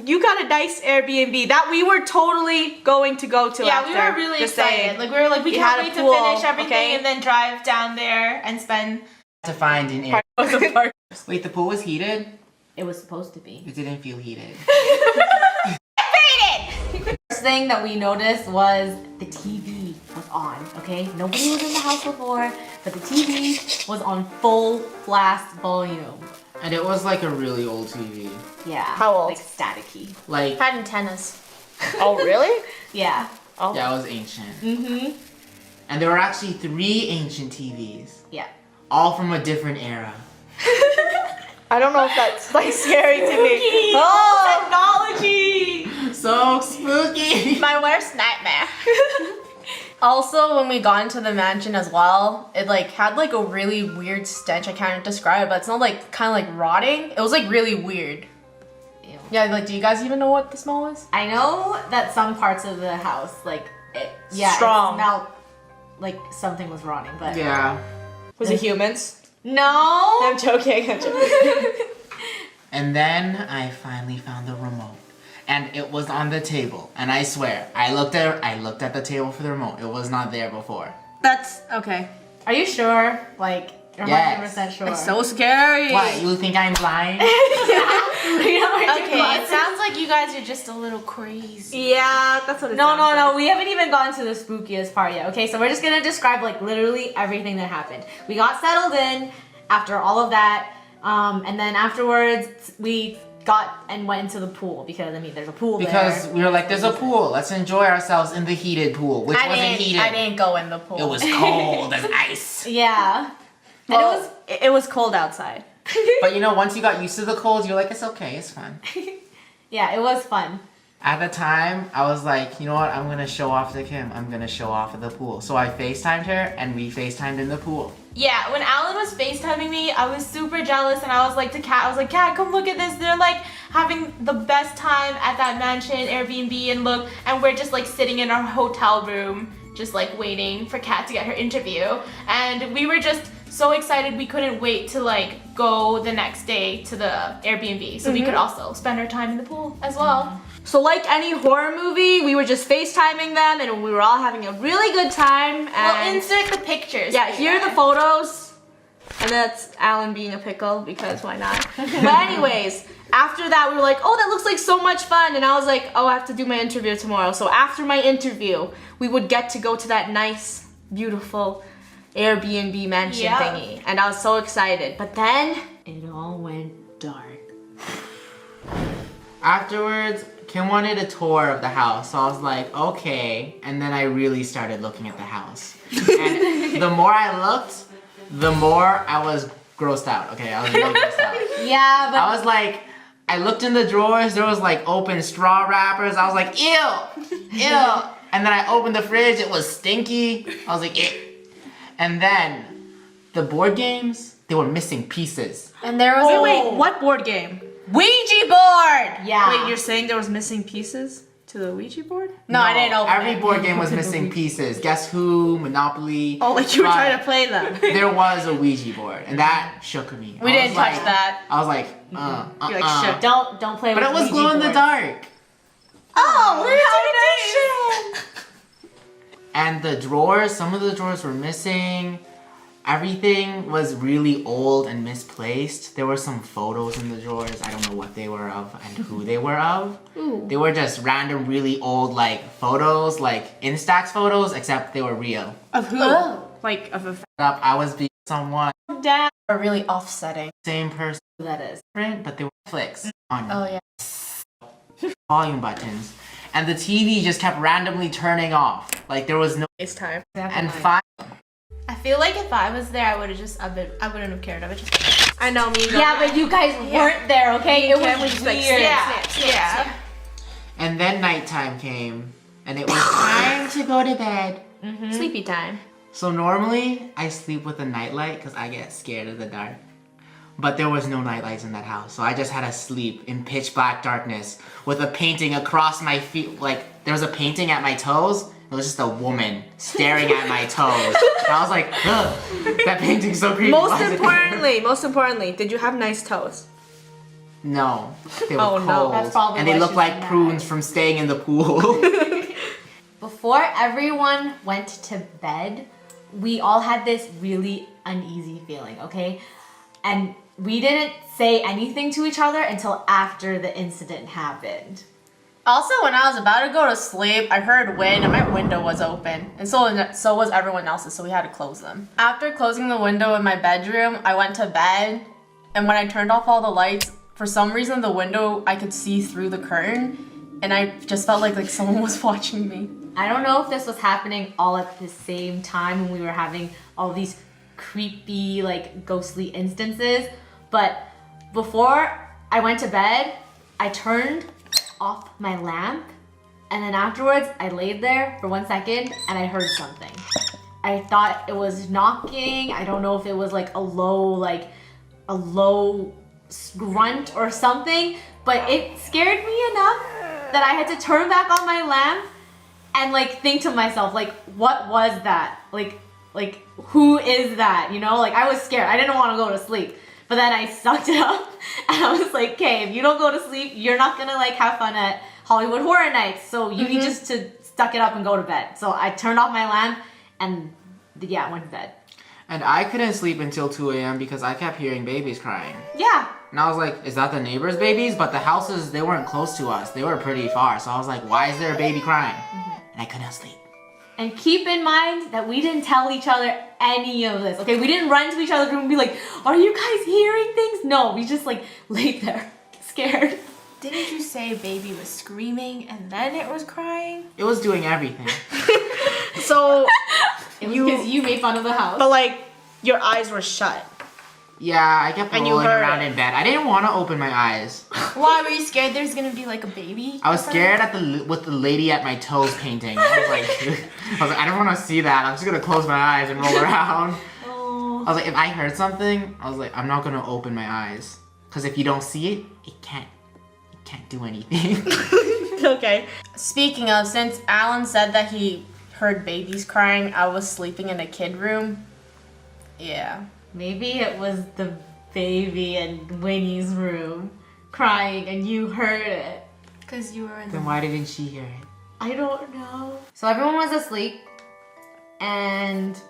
You got a nice Airbnb that we were totally going to go to. Yeah, after, we were really excited. saying. We were like, we can't wait to finish everything okay? and then drive down there and spend. To find an air. Wait, the pool was heated? It was supposed to be. It didn't feel heated. First thing that we noticed was the TV was on, okay? Nobody was in the house before, but the TV was on full blast volume. And it was like a really old TV. Yeah. How old? Like staticky. Like, Had antennas. Oh, really? Yeah. Oh. yeah, it was ancient. Mm-hmm. And there were actually 3 ancient TVs. Yeah. All from a different era. I don't know if that's like scary to me. Oh, Technology! So spooky! My worst nightmare. Also, when we got into the mansion as well, it like had like a really weird stench. I can't describe it, but it's not like kind of like rotting. It was like really weird. Ew. Yeah, like do you guys even know what the smell is? I know that some parts of the house, like, it Strong. smelled like something was rotting, but... Yeah. was it humans? No! I'm joking. I'm joking. And then I finally found the remote. And it was on the table. And I swear, I looked at the table for the remote. It was not there before. That's okay. Are you sure? Like, you're Yes. 100% sure? It's so scary. What, you think I'm blind? Okay, It sounds like you guys are just a little crazy. Yeah, that's what it No, sounds no, like. no. We haven't even gone to the spookiest part yet. Okay, so we're just gonna describe like literally everything that happened. We got settled in after all of that, and then afterwards we got and went into the pool because I mean there's a pool Because there. we were like, there's a pool. Let's enjoy ourselves in the heated pool, which wasn't heated. I didn't go in the pool. It was cold as ice. Yeah, Well, it was cold outside. But you know, once you got used to the cold, you're like, it's okay, it's fun. yeah, it was fun. At the time, I was like, you know what? I'm gonna show off to Kim. I'm gonna show off at the pool. So I FaceTimed her, and we FaceTimed in the pool. Yeah, when Alan was FaceTiming me, I was super jealous and I was like to Kat, I was like, Kat, come look at this. They're like having the best time at that mansion, Airbnb, and look, and we're just like sitting in our hotel room, just like waiting for Kat to get her interview. And we were just so excited we couldn't wait to like go the next day to the Airbnb so we could also spend our time in the pool as well. So like any horror movie, we were just FaceTiming them and we were all having a really good time. And We'll insert the pictures. yeah, for here are you the guys. photos. And that's Alan being a pickle because why not? But anyways, after that we were like, oh, that looks like so much fun. And I was like, oh, I have to do my interview tomorrow. So after my interview, we would get to go to that nice, beautiful Airbnb mansion Yeah. thingy. And I was so excited. But then It all went dark. Afterwards, Kim wanted a tour of the house, so I was like, okay. And then I really started looking at the house. And the more I looked, the more I was grossed out. Okay, I was really grossed out. Yeah, but I was like, I looked in the drawers, there was like open straw wrappers. I was like, ew, ew. And then I opened the fridge, it was stinky. I was like, ew. And then the board games, they were missing pieces. And there was oh wait, what board game? Ouija board. yeah. Wait, you're saying there was missing pieces to the Ouija board? No, I didn't open Every it. board game was missing pieces. Guess Who, Monopoly. Oh, like you were but trying to play them. There was a Ouija board, and that shook me. We I didn't was touch like- that. I was like, You're like, shook. Don't play But with it was Ouija glow in the boards. dark. Oh, And the drawers, some of the drawers were missing. Everything was really old and misplaced. There were some photos in the drawers. I don't know what they were of and who they were of. They were just random, really old, like, photos, like Instax photos, except they were real. Of who? Oh. Like of a I was being someone, Damn. Are really offsetting. same person, That is. different, but they were flicks on Oh yeah. volume buttons. And the TV just kept randomly turning off. Like, there was no... FaceTime. And finally, I feel like if I was there, I would have just, I wouldn't have cared. I would just. I know me. Yeah, but you guys weren't there, okay? It was Cam was just like, weird. snap, snap, Yeah. and then nighttime came, and it was time to go to bed. Sleepy time. So normally, I sleep with a nightlight because I get scared of the dark. But there was no nightlights in that house, so I just had to sleep in pitch black darkness with a painting across my feet. Like, there was a painting at my toes. It was just a woman staring at my toes. And I was like, ugh, that painting's so creepy. Why is it there? Most importantly, did you have nice toes? No, they were Oh, cold. no. That's probably and they why looked she's like mad. prunes from staying in the pool. Before everyone went to bed, we all had this really uneasy feeling, okay? And we didn't say anything to each other until after the incident happened. Also, when I was about to go to sleep, I heard wind and my window was open. And so was everyone else's, so we had to close them. After closing the window in my bedroom, I went to bed. And when I turned off all the lights, for some reason the window, I could see through the curtain. And I just felt like someone was watching me. I don't know if this was happening all at the same time when we were having all these creepy, like, ghostly instances, but before I went to bed, I turned off my lamp, and then afterwards, I laid there for 1 second, and I heard something. I thought it was knocking. I don't know if it was like a low grunt or something, but it scared me enough that I had to turn back on my lamp and like think to myself, like, what was that? Like who is that? You know, like I was scared. I didn't want to go to sleep. But then I sucked it up and I was like, okay, if you don't go to sleep, you're not gonna like have fun at Hollywood Horror Nights. So you need just to suck it up and go to bed. So I turned off my lamp and yeah, I went to bed. And I couldn't sleep until 2 a.m. because I kept hearing babies crying. Yeah. And I was like, is that the neighbor's babies? But the houses, they weren't close to us. They were pretty far. So I was like, why is there a baby crying? And I couldn't sleep. And keep in mind that we didn't tell each other any of this, okay? We didn't run to each other's room and be like, are you guys hearing things? No, we just like laid there, scared. Didn't you say baby was screaming and then it was crying? It was doing everything. So, It was because you made fun of the house. but like, your eyes were shut. Yeah, I kept And you rolling heard around it. in bed. I didn't want to open my eyes. Why, were you scared there's gonna be like a baby? I was scared with the lady at my toes painting. I was like, I don't want to see that. I'm just gonna close my eyes and roll around. Oh. I was like, if I heard something, I was like, I'm not gonna open my eyes, because if you don't see it, it can't do anything. Okay. Speaking of, since Alan said that he heard babies crying, I was sleeping in a kid room. Yeah. Maybe it was the baby in Winnie's room crying and you heard it. Because you were in Then why didn't she hear it? I don't know. So everyone was asleep and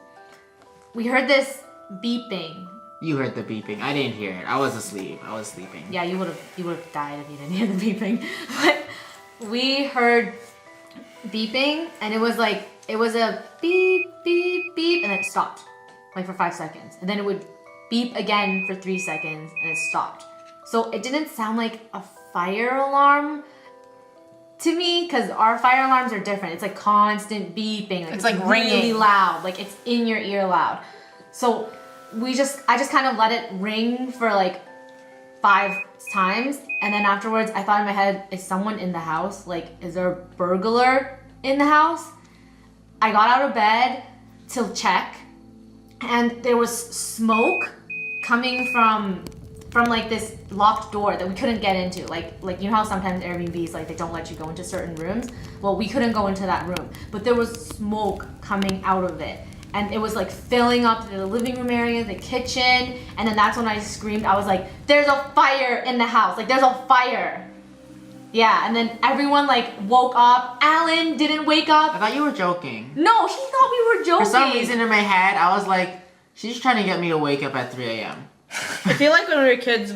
we heard this beeping. You heard the beeping. I didn't hear it. I was asleep. I was sleeping. Yeah, you would have died if you didn't hear the beeping. But we heard beeping and it was a beep, beep, beep, and then it stopped. Like for 5 seconds. And then it would beep again for 3 seconds and it stopped. So it didn't sound like a fire alarm to me, because our fire alarms are different. It's like constant beeping. It's like really ringing. loud. Like it's in your ear loud. So I just kind of let it ring for like 5 times. And then afterwards I thought in my head, is someone in the house? Like, is there a burglar in the house? I got out of bed to check. And there was smoke coming from like this locked door that we couldn't get into. Like you know how sometimes Airbnbs like they don't let you go into certain rooms? Well, we couldn't go into that room. But there was smoke coming out of it. And it was like filling up the living room area, the kitchen, and then that's when I screamed. I was like, there's a fire in the house. Like there's a fire. Yeah, and then everyone like woke up. Alan didn't wake I up. thought you were joking. No, he thought we were joking. For some reason in my head, I was like, she's trying to get me to wake up at 3 a.m. I feel like when we were kids,